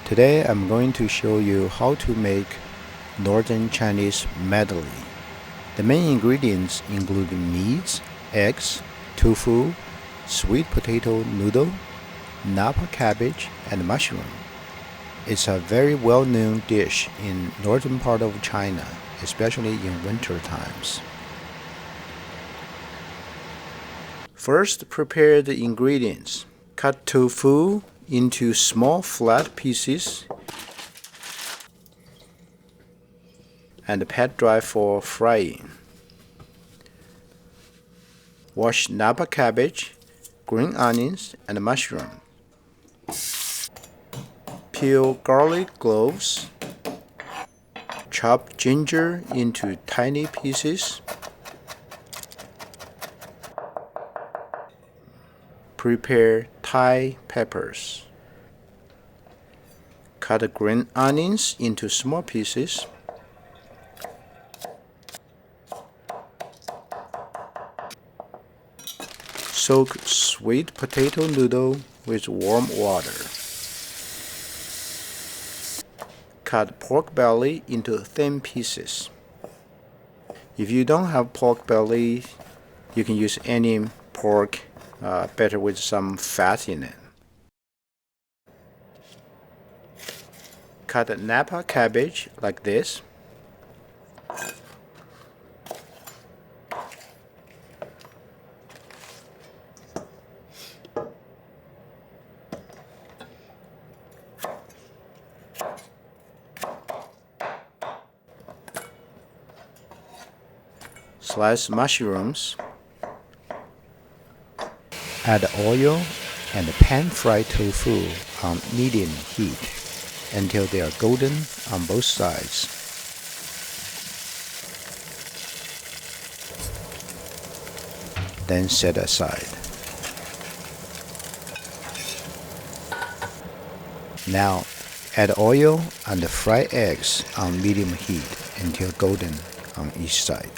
Today I'm going to show you how to make Northern Chinese medley. The main ingredients include meats, eggs, tofu, sweet potato noodle, Napa cabbage, and mushroom. It's a very well-known dish in northern part of China, especially in winter times. First, prepare the ingredients. Cut tofu into small flat pieces and pat dry for frying. Wash Napa cabbage, green onions, and mushroom. Peel garlic cloves. Chop ginger into tiny pieces. Prepare Thai peppers. Cut green onions into small pieces. Soak sweet potato noodle with warm water. Cut pork belly into thin pieces. If you don't have pork belly, you can use any pork, better with some fat in it. Cut a Napa cabbage like this. Slice mushrooms. Add oil and pan-fry tofu on medium heat until they are golden on both sides. Then set aside. Now add oil and fry eggs on medium heat until golden on each side.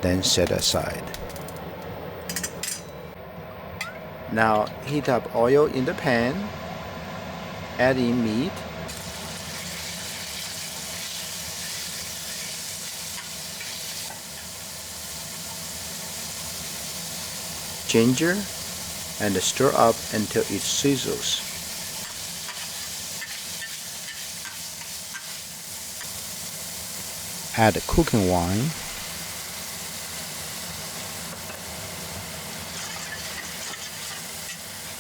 Then set aside. Now heat up oil in the pan. Add in meat. Ginger and stir up until it sizzles. Add cooking wine.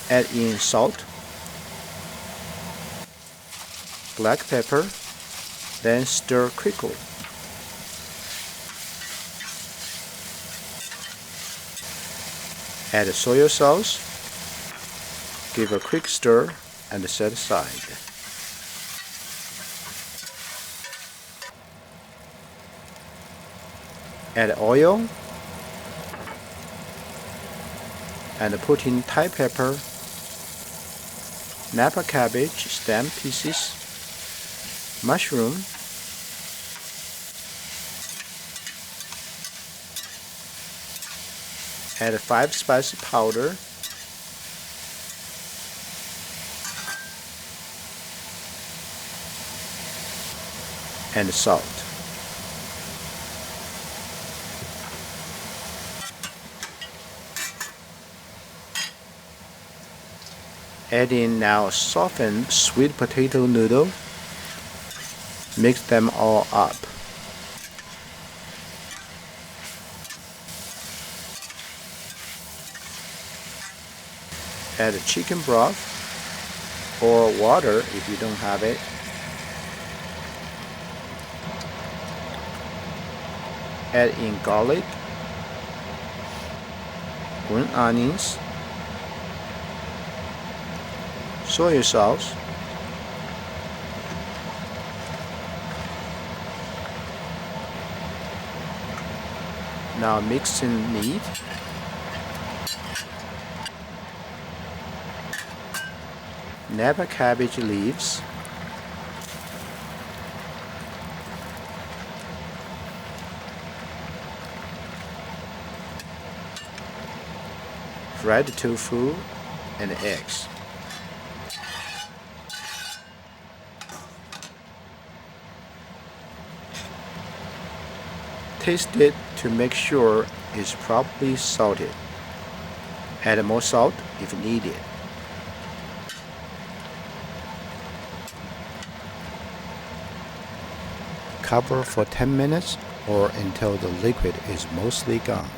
Add in salt, black pepper, then stir quickly. Add soy sauce, give a quick stir, and set aside. Add oil, and put in Thai pepper, Napa cabbage stem pieces, mushroom, add 5 spicy powder, and salt. Add in now softened sweet potato noodle. Mix them all up. Add chicken broth or water if you don't have it. Add in garlic, green onions, soy sauce, now mix in meat, Napa cabbage leaves, fried tofu, and eggs. Taste it to make sure it's properly salted. Add more salt if needed. Cover for 10 minutes or until the liquid is mostly gone.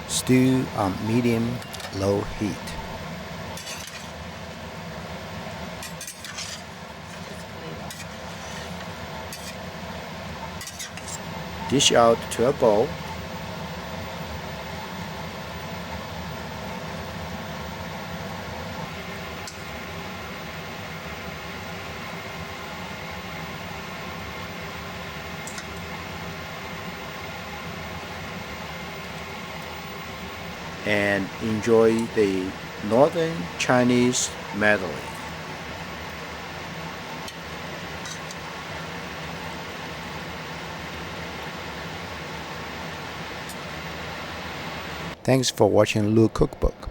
Stew on medium-low heat. Dish out to a bowl. And enjoy the Northern Chinese Medley. Thanks for watching Lu Cookbook.